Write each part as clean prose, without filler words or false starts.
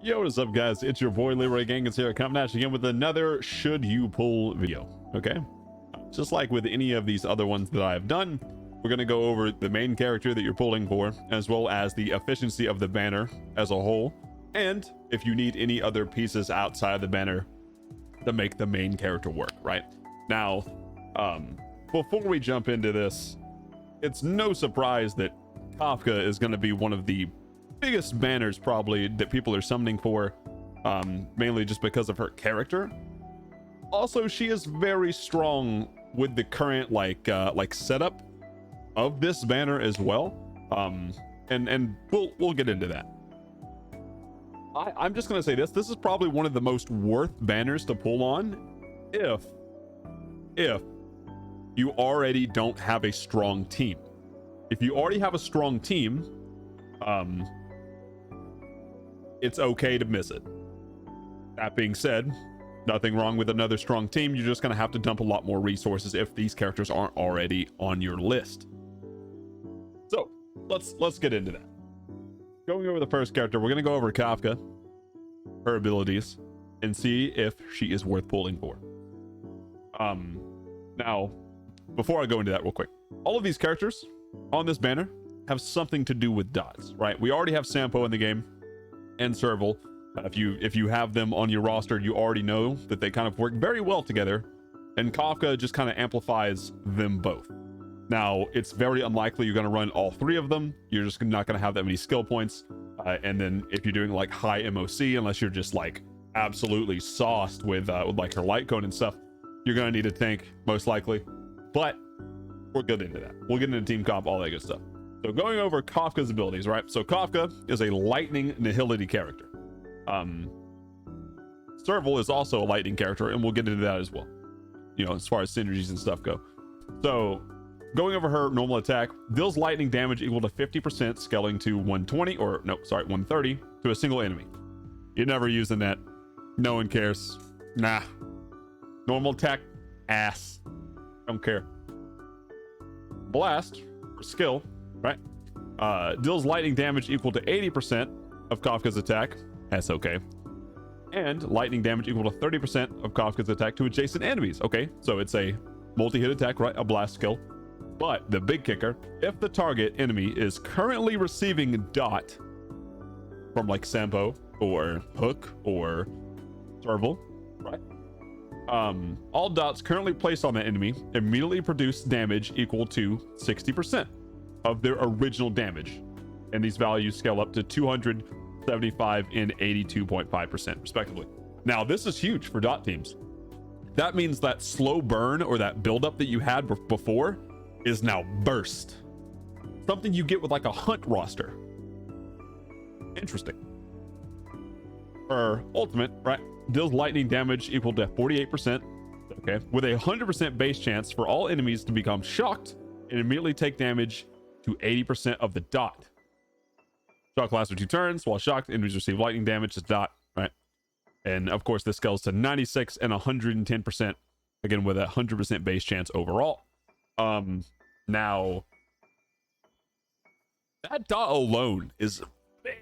Yo, what is up, guys? It's your boy Leroy Gangans here, coming at you again with another Should You Pull video. Okay, just like with any of these other ones that I have done, we're going to go over the main character that you're pulling for, as well as the efficiency of the banner as a whole, and if you need any other pieces outside the banner to make the main character work. Right now, before we jump into this, it's no surprise that Kafka is going to be one of the biggest banners probably that people are summoning for, mainly just because of her character. Also, she is very strong with the current like setup of this banner as well, and we'll get into that. I'm just gonna say this is probably one of the most worth banners to pull on if you already don't have a strong team. If you already have a strong team, it's okay to miss it. That being said, nothing wrong with another strong team. You're just going to have to dump a lot more resources if these characters aren't already on your list. So let's get into that. Going over the first character, we're going to go over Kafka, her abilities, and see if she is worth pulling for. Now, before I go into that real quick, all of these characters on this banner have something to do with dots, right? We already have Sampo in the game and Serval. If you have them on your roster, you already know that they kind of work very well together, and Kafka just kind of amplifies them both. Now, it's very unlikely you're going to run all three of them. You're just not going to have that many skill points, and then if you're doing like high MOC, unless you're just like absolutely sauced with like her light cone and stuff, you're going to need a tank most likely. But we'll get into that. We'll get into team comp, all that good stuff. So going over Kafka's abilities, right? So Kafka is a lightning nihility character. Serval is also a lightning character, and we'll get into that as well, you know, as far as synergies and stuff go. So going over her normal attack, deals lightning damage equal to 50%, scaling to 120, or no, sorry, 130 to a single enemy. You're never using that. No one cares. Nah. Normal attack, ass. Don't care. Blast, or skill, right? Deals lightning damage equal to 80% of Kafka's attack. That's okay. And lightning damage equal to 30% of Kafka's attack to adjacent enemies. Okay, so it's a multi-hit attack, right? A blast skill. But the big kicker, if the target enemy is currently receiving dot from like Sampo or Hook or Serval, right? All dots currently placed on the enemy immediately produce damage equal to 60% of their original damage, and these values scale up to 275 and 82.5% respectively. Now, this is huge for dot teams. That means that slow burn or that buildup that you had before is now burst. Something you get with like a hunt roster. Interesting. Her ultimate, right, deals lightning damage equal to 48%, okay, with a 100% base chance for all enemies to become shocked and immediately take damage to 80% of the dot. Shock lasts for 2 turns. While shocked, enemies receive lightning damage as dot, right? And of course, this scales to 96 and 110%, again with a 100% base chance overall. Now, that dot alone is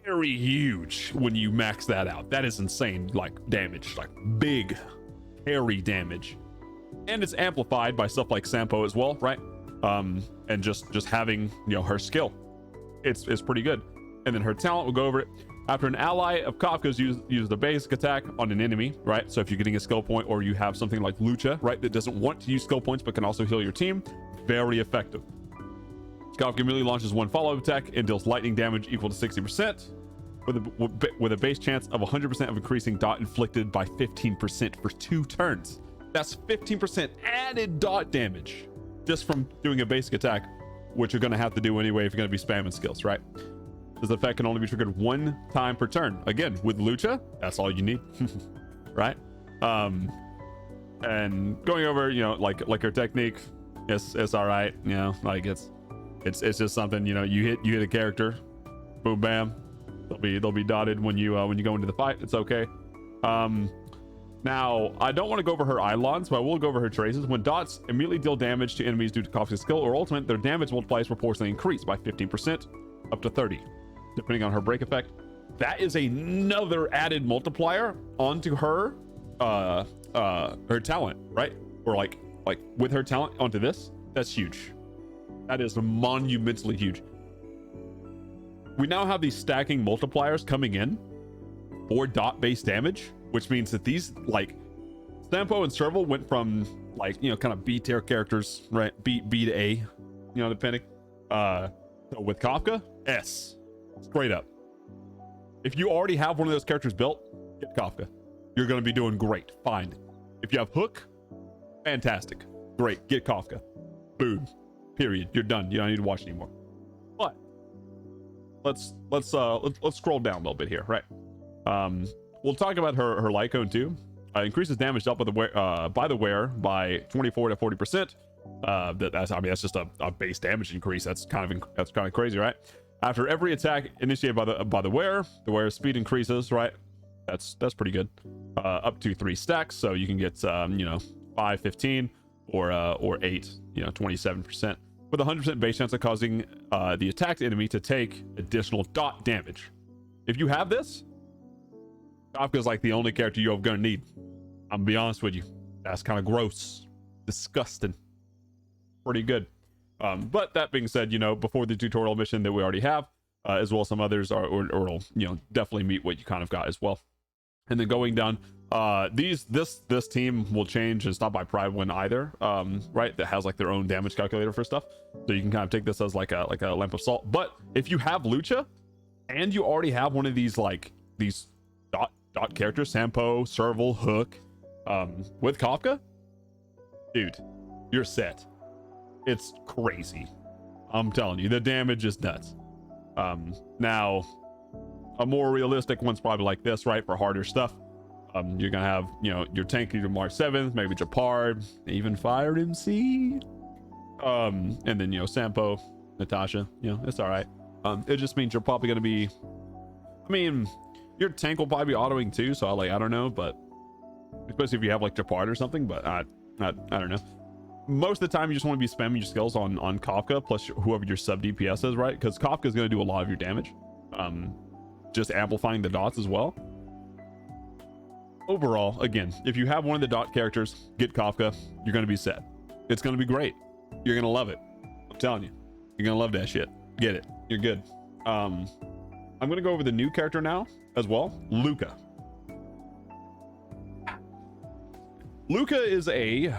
very huge when you max that out. That is insane, like damage, like big carry damage, and it's amplified by stuff like Sampo as well, right? And just having, you know, her skill, it's pretty good. And then her talent, we'll go over it. After an ally of Kafka's use the basic attack on an enemy, right? So if you're getting a skill point, or you have something like Lucha, right, that doesn't want to use skill points but can also heal your team, very effective. Kafka immediately launches one follow-up attack and deals lightning damage equal to 60%, with a base chance of 100% of increasing dot inflicted by 15% for 2 turns. That's 15% added dot damage just from doing a basic attack, which you're going to have to do anyway if you're going to be spamming skills, right? This effect can only be triggered 1 time per turn. Again, with Lucha, that's all you need, right? And going over, you know, like her technique, it's all right. You know, like it's just something, you know, you hit a character, boom, bam, they'll be dotted when you go into the fight. It's okay. Now, I don't want to go over her Eidolons, but I will go over her traces. When dots immediately deal damage to enemies due to Kafka's skill or ultimate, their damage multipliers proportionally increase by 15% up to 30, depending on her break effect. that is another added multiplier onto her her talent, right? Or like with her talent onto this. That's huge. That is monumentally huge. We now have these stacking multipliers coming in for dot based damage, which means that these, like, Sampo and Serval went from, like, you know, kind of B tier characters, right? B to A, you know, depending. So with Kafka, S, straight up. If you already have one of those characters built, get Kafka. You're going to be doing great. Fine. If you have Hook, fantastic. Great. Get Kafka. Boom. Period. You're done. You don't need to watch anymore. But let's scroll down a little bit here, right? We'll talk about her light cone too. Increases damage dealt by the wearer by 24 to 40%. That's just a base damage increase. That's kind of crazy, right? After every attack initiated by the wearer's speed increases, right? That's pretty good. Up to 3 stacks, so you can get 5, 15, or 8, 27%, with a 100% base chance of causing the attacked enemy to take additional dot damage. If you have this, Kafka's like the only character you're gonna need. I'm gonna be honest with you. That's kind of gross, disgusting. Pretty good. But that being said, before the tutorial mission that we already have, as well as some others or definitely meet what you kind of got as well. And then going down, this team will change. It's not by pride win either, right? That has like their own damage calculator for stuff, so you can kind of take this as like a lamp of salt. But if you have Lucha and you already have one of these these dot characters, Sampo, Serval, Hook, with Kafka, dude, you're set. It's crazy. I'm telling you, the damage is nuts. Now, a more realistic one's probably like this, right? For harder stuff. You're gonna have, your tank either Mark 7th, maybe Japard, even Fired MC. And then, Sampo, Natasha, it's all right. It just means you're probably gonna be, your tank will probably be autoing too, so I don't know, but especially if you have like Japard or something, but I don't know. Most of the time you just want to be spamming your skills on Kafka plus whoever your sub DPS is, right? Because Kafka is going to do a lot of your damage, just amplifying the dots as well. Overall, again, if you have one of the dot characters, get Kafka. You're going to be set. It's going to be great. You're going to love it. I'm telling you, you're going to love that shit. Get it. You're good. I'm going to go over the new character now as well. Luca. Luca is a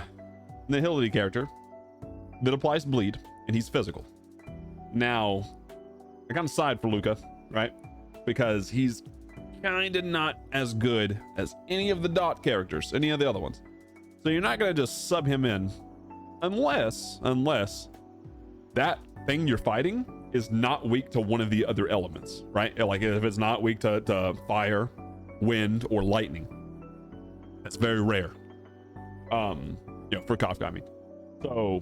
nihility character that applies bleed, and he's physical. Now, I kind of side for Luca, right? Because he's kind of not as good as any of the dot characters, any of the other ones. So you're not going to just sub him in unless that thing you're fighting is not weak to one of the other elements, right? Like if it's not weak to fire, wind, or lightning. That's very rare. For Kafka, So,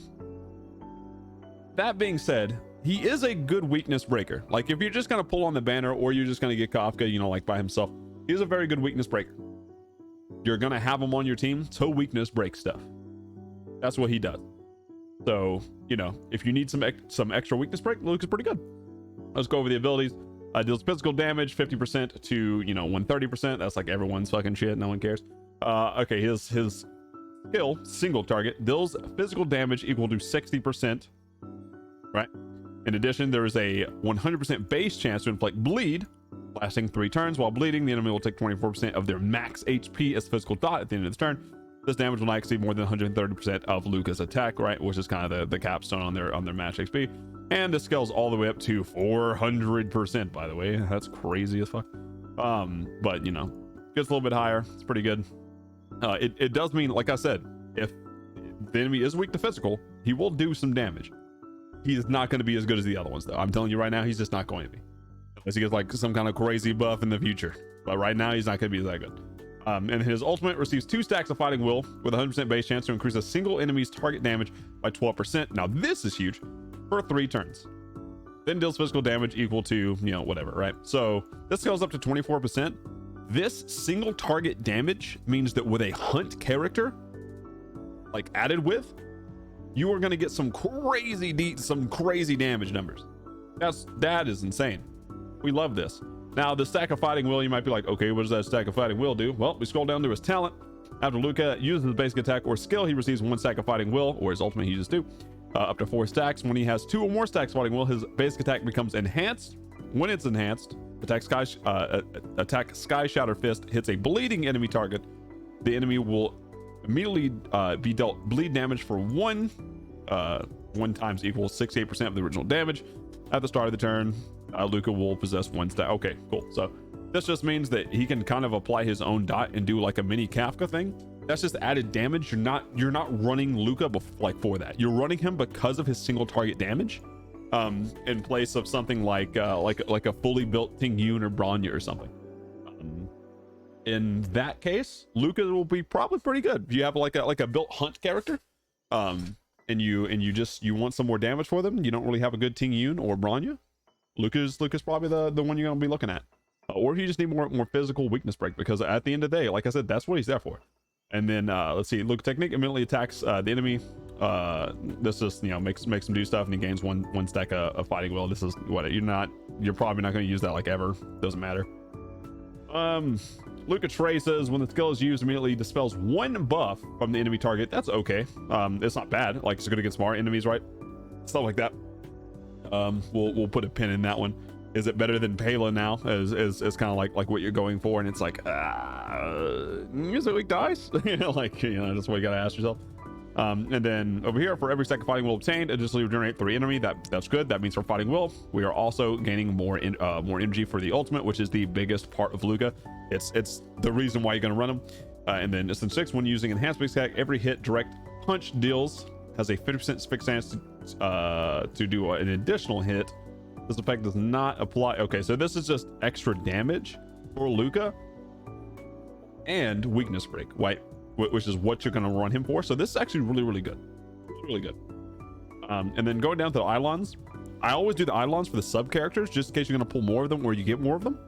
that being said, he is a good weakness breaker. Like, if you're just gonna pull on the banner or you're just gonna get Kafka, like by himself, he's a very good weakness breaker. You're gonna have him on your team to weakness break stuff. That's what he does. So, if you need some extra weakness break, Luke is pretty good. Let's go over the abilities. Deals physical damage 50% to 130%. That's like everyone's fucking shit. No one cares. Okay, his skill, single target, deals physical damage equal to 60%, right? In addition, there is a 100% base chance to inflict bleed, lasting 3 turns. While bleeding, the enemy will take 24% of their max HP as physical dot at the end of the turn. This damage will not exceed more than 130% of Luca's attack, right? Which is kind of the capstone on their max HP. And this scales all the way up to 400%, by the way. That's crazy as fuck. But gets a little bit higher. It's pretty good. It does mean, like I said, if the enemy is weak to physical, he will do some damage. He's not going to be as good as the other ones, though. I'm telling you right now, he's just not going to be. Unless he gets like some kind of crazy buff in the future. But right now, he's not going to be that good. And his ultimate receives 2 stacks of fighting will with a 100% base chance to increase a single enemy's target damage by 12%. Now, this is huge for 3 turns. Then deals physical damage equal to, whatever, right? So this goes up to 24%. This single target damage means that with a hunt character, like added with, you are going to get some crazy damage numbers. That is insane. We love this. Now, the stack of fighting will, you might be like, okay, what does that stack of fighting will do? Well, we scroll down to his talent. After Luca uses his basic attack or skill, he receives 1 stack of fighting will, or his ultimate he uses 2, up to 4 stacks. When he has 2 or more stacks of fighting will, his basic attack becomes enhanced. When it's enhanced, attack Sky Shatter Fist hits a bleeding enemy target. The enemy will immediately be dealt bleed damage for 1 times equals 68% of the original damage. At the start of the turn, Luca will possess 1 stack. Okay, cool. So this just means that he can kind of apply his own dot and do like a mini Kafka thing. That's just added damage. You're not running Luca for that. You're running him because of his single target damage, in place of something like a fully built Ting Yun or Bronya or something. In that case, Luca will be probably pretty good. If you have like a built hunt character, and you want some more damage for them, you don't really have a good Ting Yun or Bronya, Luca's probably the one you're gonna be looking at. Or if you just need more physical weakness break, because at the end of the day, like I said, that's what he's there for. And then let's see, Luca technique immediately attacks the enemy. This just, you know, makes him do stuff, and he gains one stack of fighting will. This is what you're probably not going to use that like ever. Doesn't matter. Luca Trey says when the skill is used, immediately dispels 1 buff from the enemy target. That's okay. It's not bad. Like, it's good against smart enemies, right? Stuff like that. We'll put a pin in that one. Is it better than Pela now? Is kind of like what you're going for, and it's like, is it weak dice? That's what you gotta ask yourself. And then over here, for every stack of fighting will obtained, additionally regenerate 3 enemy. That's good. That means for fighting will, we are also gaining more energy for the ultimate, which is the biggest part of Luca. It's the reason why you're gonna run him. And then Instant 6, when using enhanced basic attack, every hit direct punch deals has a 50% fixed chance to do an additional hit. This effect does not apply. Okay, so this is just extra damage for Luca and weakness break, right? Which is what you're going to run him for. So this is actually really good. Really good. And then going down to the Eidolons, I always do the Eidolons for the sub characters, just in case you're going to pull more of them or you get more of them.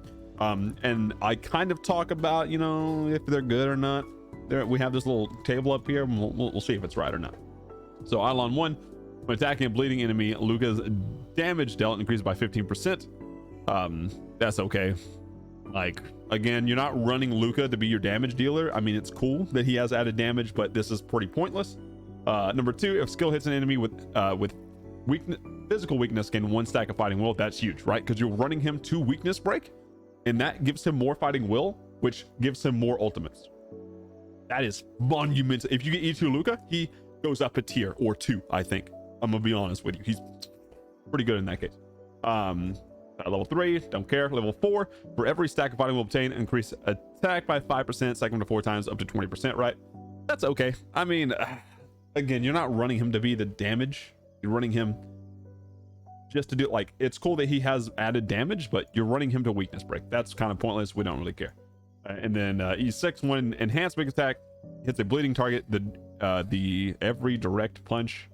And I kind of talk about, you know, if they're good or not. We have this little table up here, and we'll see if it's right or not. So Eidolon 1, when attacking a bleeding enemy, Luca's damage dealt increases by 15%. That's okay. Like, again, you're not running Luca to be your damage dealer. I mean, it's cool that he has added damage, but this is pretty pointless. Number 2, if skill hits an enemy with physical weakness, gain 1 stack of fighting will. That's huge, right? Because you're running him to weakness break, and that gives him more fighting will, which gives him more ultimates. That is monumental. If you get E2 Luca, he goes up a tier or 2, I think. I'm gonna be honest with you, he's pretty good in that case. Level 3, don't care. Level 4, for every stack of fighting will obtain, increase attack by 5%, second to 4 times, up to 20%, right? That's okay. I mean, again, you're not running him to be the damage. You're running him just to do, like, it's cool that he has added damage, but you're running him to weakness break. That's kind of pointless. We don't really care. And then E6, when enhanced big attack hits a bleeding target, the every direct punch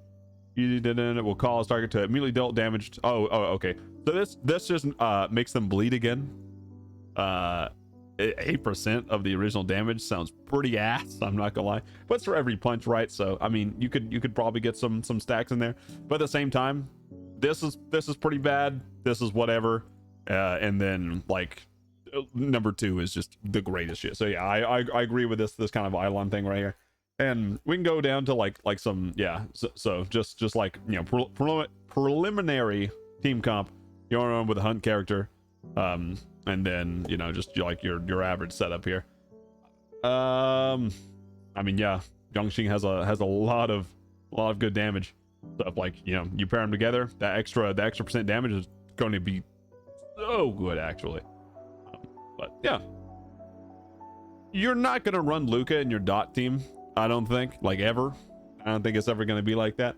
it will cause target to immediately dealt damage. Okay. So this just makes them bleed again. 8% of the original damage sounds pretty ass, I'm not gonna lie, but it's for every punch, right? So I mean, you could probably get some stacks in there, but at the same time, this is pretty bad. This is whatever. And then like number 2 is just the greatest shit. So yeah, I agree with this kind of Eidolon thing right here. And we can go down to like some, yeah, so just like, you know, preliminary team comp, you're on with a hunt character, and then, you know, just like your average setup here. I mean, yeah, Yongxing has a lot of good damage stuff. Like, you know, you pair them together, the extra percent damage is going to be so good, actually. But yeah, you're not gonna run Luca in your dot team, I don't think, like ever. I don't think it's ever going to be like that.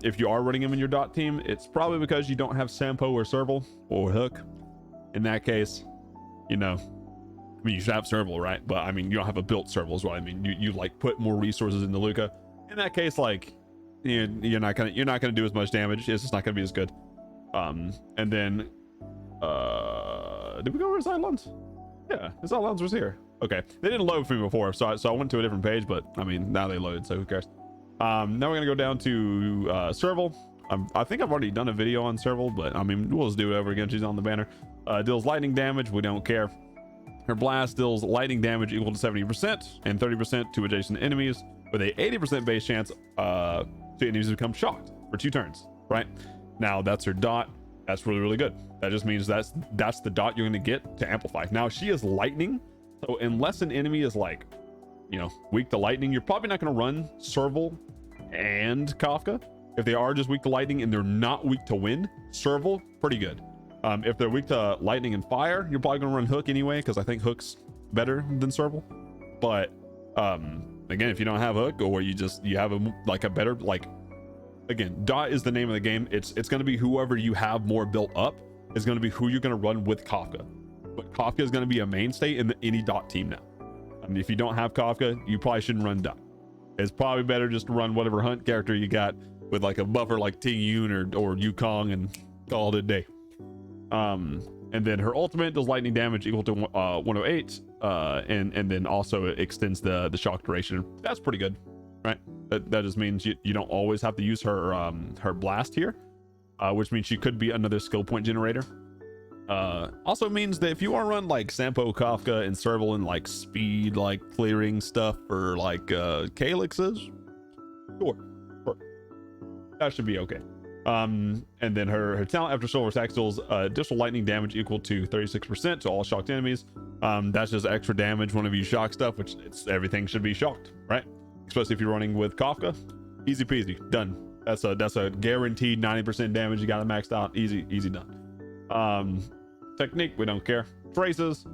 If you are running him in your dot team, it's probably because you don't have Sampo or Serval or Hook. In that case, you know, I mean, you should have Serval, right? But I mean, you don't have a built Serval as well. I mean, you like put more resources into Luca. In that case, like, you're not gonna do as much damage. It's just not gonna be as good. And then did we go over his Eidolons? Yeah, his Eidolons was here. Okay, they didn't load for me before, so I went to a different page, but I mean, now they loaded, so who cares? Now we're gonna go down to Serval. I think I've already done a video on Serval, but I mean, we'll just do it over again. She's on the banner. Deals lightning damage, we don't care. Her blast deals lightning damage equal to 70% and 30% to adjacent enemies, with a 80% base chance to enemies become shocked for 2 turns, right? Now that's her dot. That's really, really good. That just means that's the dot you're going to get to amplify. Now she is lightning, so unless an enemy is like, you know, weak to lightning, you're probably not going to run Serval and Kafka. If they are just weak to lightning and they're not weak to wind, Serval, pretty good. If they're weak to lightning and fire, you're probably gonna run Hook anyway, because I think Hook's better than Serval. But again, if you don't have Hook, or you have a better, like, again, dot is the name of the game. It's gonna be whoever you have more built up is gonna be who you're gonna run with Kafka. But Kafka is gonna be a mainstay in any dot team now. I mean, if you don't have Kafka, you probably shouldn't run dot. It's probably better just to run whatever hunt character you got with like a buffer like Ting Yun or Yukong and call it a day. And then her ultimate does lightning damage equal to 108, and then also it extends the shock duration. That's pretty good, right? That just means you don't always have to use her blast here, which means she could be another skill point generator. Also means that if you want to run like Sampo, Kafka, and Serval and like speed, like clearing stuff for like Calyxes, sure, that should be okay. And then her talent after silver attack deals additional lightning damage equal to 36% to all shocked enemies. That's just extra damage whenever you shock stuff, which everything should be shocked, right? Especially if you're running with Kafka. Easy peasy, done. That's a guaranteed 90% damage. You got it maxed out, easy done. Technique, we don't care. Traces,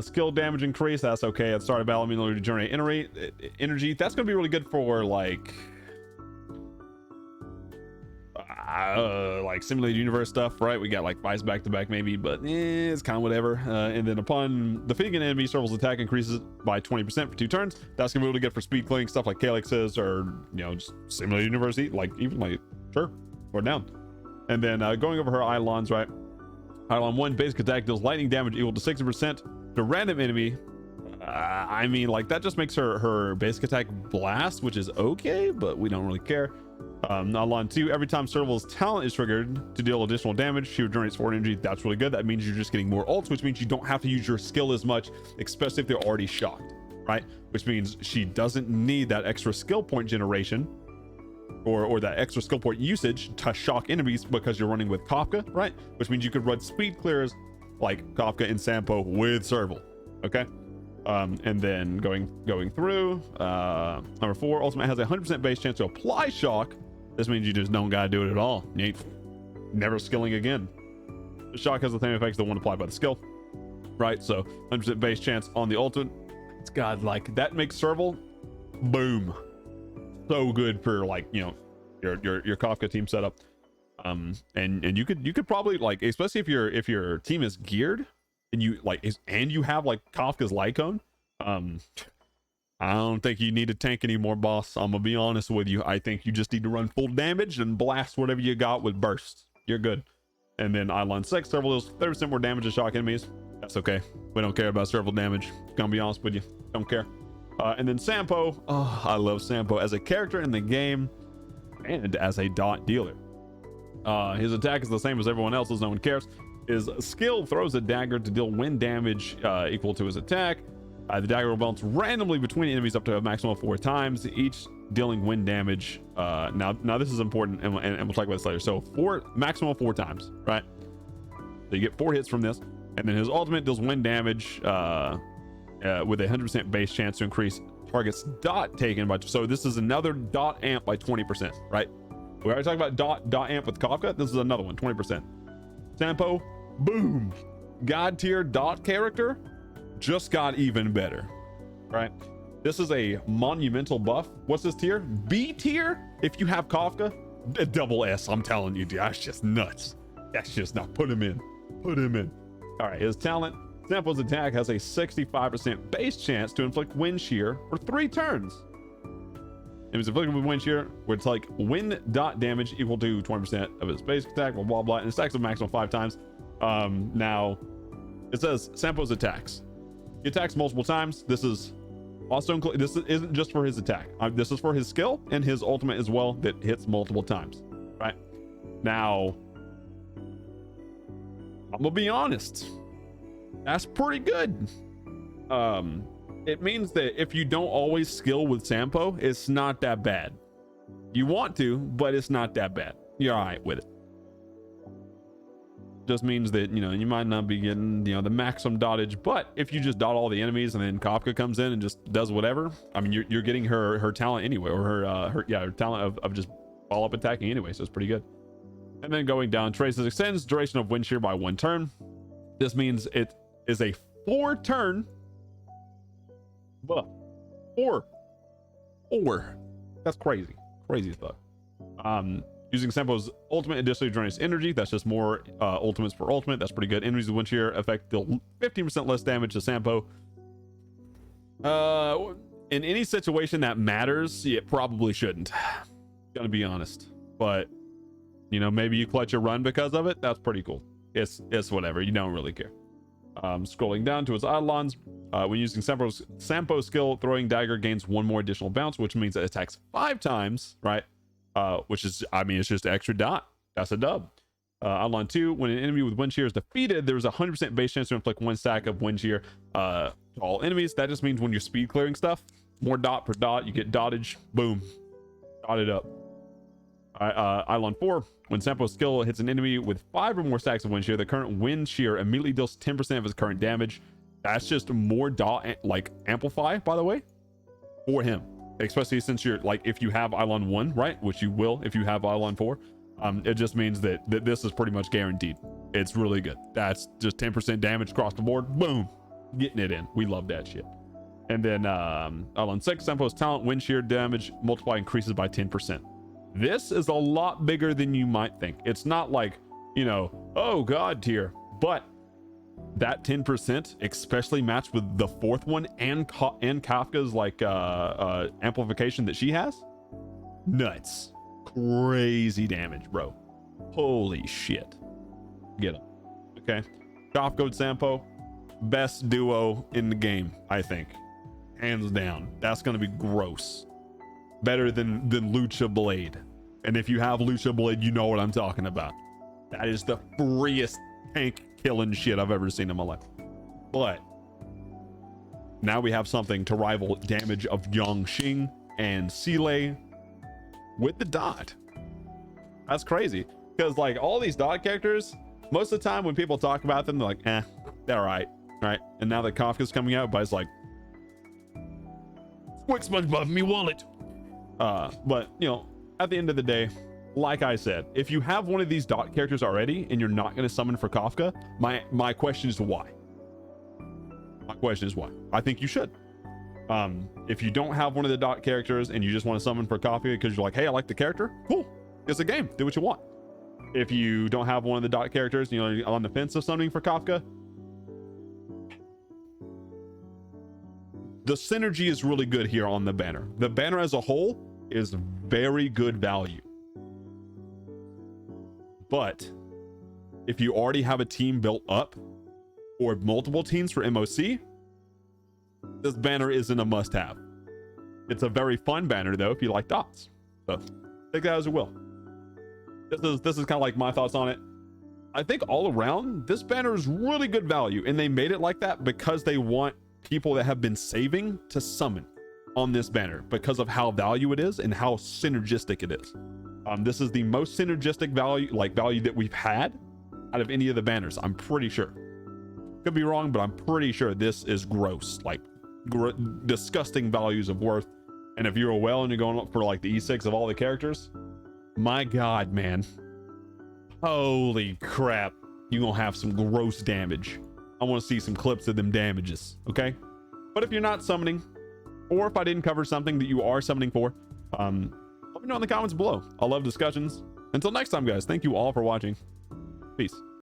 skill damage increase, that's okay. At the start of battle, immediately regenerate energy. That's gonna be really good for like simulated universe stuff, right? We got like Vice back to back maybe, but it's kind of whatever. And then upon defeating an enemy, Serval's attack increases by 20% for 2 turns. That's gonna be really good for speed clearing stuff like Calyxes, or you know, just simulated universe, like even like sure, or down. And then going over her Eidolons, right? Eidolon 1 basic attack deals lightning damage equal to 60% to random enemy. I mean, like that just makes her basic attack blast, which is okay, but we don't really care. Eidolon 2, every time Serval's talent is triggered to deal additional damage, she regenerates 4 energy. That's really good. That means you're just getting more ults, which means you don't have to use your skill as much, especially if they're already shocked, right? Which means she doesn't need that extra skill point generation or that extra skill point usage to shock enemies, because you're running with Kafka, right? Which means you could run speed clears like Kafka and Sampo with Serval, okay? And then going through, number 4, ultimate has a 100% base chance to apply shock. This means you just don't gotta do it at all. You ain't never skilling again. The shock has the same effects that one applied by the skill, right? So 100% base chance on the ultimate. It's god, like that makes Serval boom, so good for like, you know, your Kafka team setup. And you could probably, like, especially if your team is geared and you like and you have like Kafka's Lycone, I don't think you need a tank anymore, boss. I'm gonna be honest with you. I think you just need to run full damage and blast whatever you got with bursts. You're good. And then Eidolon 6, Serval deals 30% more damage to shock enemies. That's okay. We don't care about Serval damage. Gonna be honest with you. Don't care. And then Sampo. Oh, I love Sampo as a character in the game and as a dot dealer. His attack is the same as everyone else's. No one cares. His skill throws a dagger to deal wind damage equal to his attack. The dagger will bounce randomly between enemies up to a maximum of 4 times, each dealing wind damage. Now this is important, and we'll talk about this later. So maximum of 4 times, right? So you get 4 hits from this, and then his ultimate deals wind damage with a 100% base chance to increase target's dot taken by. So this is another dot amp by 20%, right? We already talked about dot amp with Kafka. This is another one, 20%. Sampo, boom, god tier dot character. Just got even better, right? This is a monumental buff. What's this tier? B tier. If you have Kafka, double S. I'm telling you, dude, that's just nuts. That's just not. Put him in. All right, his talent. Sampo's attack has a 65% base chance to inflict wind shear for 3 turns. It was inflicted with wind shear, where it's like wind dot damage equal to 20% of his base attack, blah blah, and it stacks a maximum 5 times. Now it says Sampo's attacks. He attacks multiple times. This is also this isn't just for his attack. This is for his skill and his ultimate as well, that hits multiple times, right? Now I'm I'm gonna be honest, that's pretty good. It means that if you don't always skill with Sampo, it's not that bad. You want to, but it's not that bad. You're all right with it. Just means that, you know, you might not be getting, you know, the maximum dottage, but if you just dot all the enemies and then Kafka comes in and just does whatever, I mean, you're getting her talent anyway, or her talent of just follow up attacking anyway, so it's pretty good. And then going down, traces extends duration of wind shear by 1 turn. This means it is a 4 turn buff. 4. That's crazy as fuck. Using Sampo's ultimate additionally drains energy. That's just more ultimates per ultimate. That's pretty good. Enemies with wind shear effect deal 15% less damage to Sampo. In any situation that matters, it probably shouldn't. Gonna be honest, but you know, maybe you clutch a run because of it. That's pretty cool. It's whatever. You don't really care. Scrolling down to its Eidolons, when using Sampo's skill, throwing dagger gains 1 more additional bounce, which means it attacks 5 times, right? Which is, I mean, it's just an extra dot. That's a dub. Eidolon 2, when an enemy with wind shear is defeated, there's a 100% base chance to inflict 1 stack of wind shear to all enemies. That just means when you're speed clearing stuff, more dot per dot, you get dottage, boom, dotted up. Eidolon 4, when Sampo's skill hits an enemy with 5 or more stacks of wind shear, the current wind shear immediately deals 10% of his current damage. That's just more dot, like amplify, by the way, for him, especially since you're like, if you have Eidolon 1, right, which you will if you have Eidolon 4, it just means that this is pretty much guaranteed. It's really good. That's just 10% damage across the board, boom, getting it in. We love that shit. And then Eidolon 6, Sampo's talent wind shear damage multiply increases by 10%. This is a lot bigger than you might think. It's not like, you know, oh god tier, but that 10%, especially matched with the 4th one and Kafka's like amplification that she has, nuts. Crazy damage, bro. Holy shit. Get him. Okay, Kafka and Sampo, best duo in the game, I think, hands down. That's gonna be gross. Better than Lucha Blade. And if you have Lucha Blade, you know what I'm talking about. That is the freest tank killing shit I've ever seen in my life. But now we have something to rival damage of Yongxing and Seeley with the dot. That's crazy. Because like all these dot characters, most of the time when people talk about them, they're like, they're all right, right? And now that Kafka's coming out, everybody's like, quick SpongeBob me wallet. But you know, at the end of the day, like I said, if you have one of these dot characters already and you're not going to summon for Kafka, my question is why? My question is why? I think you should. If you don't have one of the dot characters and you just want to summon for Kafka because you're like, hey, I like the character, cool, it's a game, do what you want. If you don't have one of the dot characters, you know, you're on the fence of summoning for Kafka, the synergy is really good here on the banner. The banner as a whole is very good value. But if you already have a team built up or multiple teams for MOC, this banner isn't a must-have. It's a very fun banner though if you like dots. So take that as you will. This is kind of like my thoughts on it. I think all around this banner is really good value, and they made it like that because they want people that have been saving to summon on this banner because of how value it is and how synergistic it is. This is the most synergistic value that we've had out of any of the banners. I'm pretty sure. Could be wrong, but I'm pretty sure this is gross, like disgusting values of worth. And if you're a whale and you're going up for like the E6 of all the characters, my god, man, holy crap, you're gonna have some gross damage. I want to see some clips of them damages, okay? But if you're not summoning, or if I didn't cover something that you are summoning for, let me know in the comments below. I love discussions. Until next time, guys, thank you all for watching. Peace.